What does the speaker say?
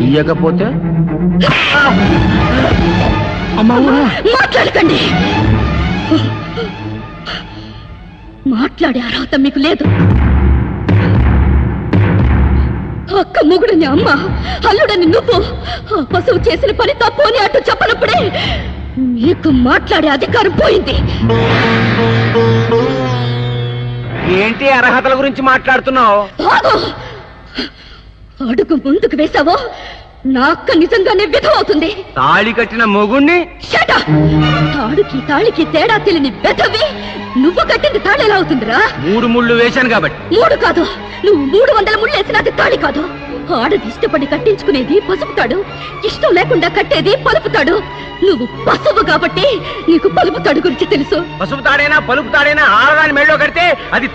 ఇయ్యకపోతే మాట్లాడకండి. మాట్లాడే అర్హత మీకు లేదు. అక్క మొగుడని అమ్మ, అల్లుడని నువ్వు ఆ పశువు చేసిన పని తప్పు అని అటు చెప్పనప్పుడే నీకు మాట్లాడే అధికారం పోయింది. ఏంటి అర్హతల గురించి మాట్లాడుతున్నావు? అడుగు ముందుకు వేసావో నా అక్క నిజంగానే విధవవుతుంది. తాళి కట్టిన మొగుణ్ణి తాళికి తేడా తెలియని బెదవి నువ్వు కట్టింది తాళి ఎలా అవుతుందిరా? 3 ముళ్ళు వేశాను కాబట్టి. 3 కాదు, నువ్వు 300 ముళ్ళు వేసిన అది తాళి కాదు. ఆడది ఇష్టపడి కట్టించుకునేది పసుపు తాడు, ఇష్టం లేకుండా కట్టేది పలుపు తాడు. నువ్వు పసుపు కాబట్టి నీకు పలుపు తాడు గురించి తెలుసు. పసుపు తాడైనా పలుపు తాడైనా ఆడదాని మెళ్ళో కడితే అది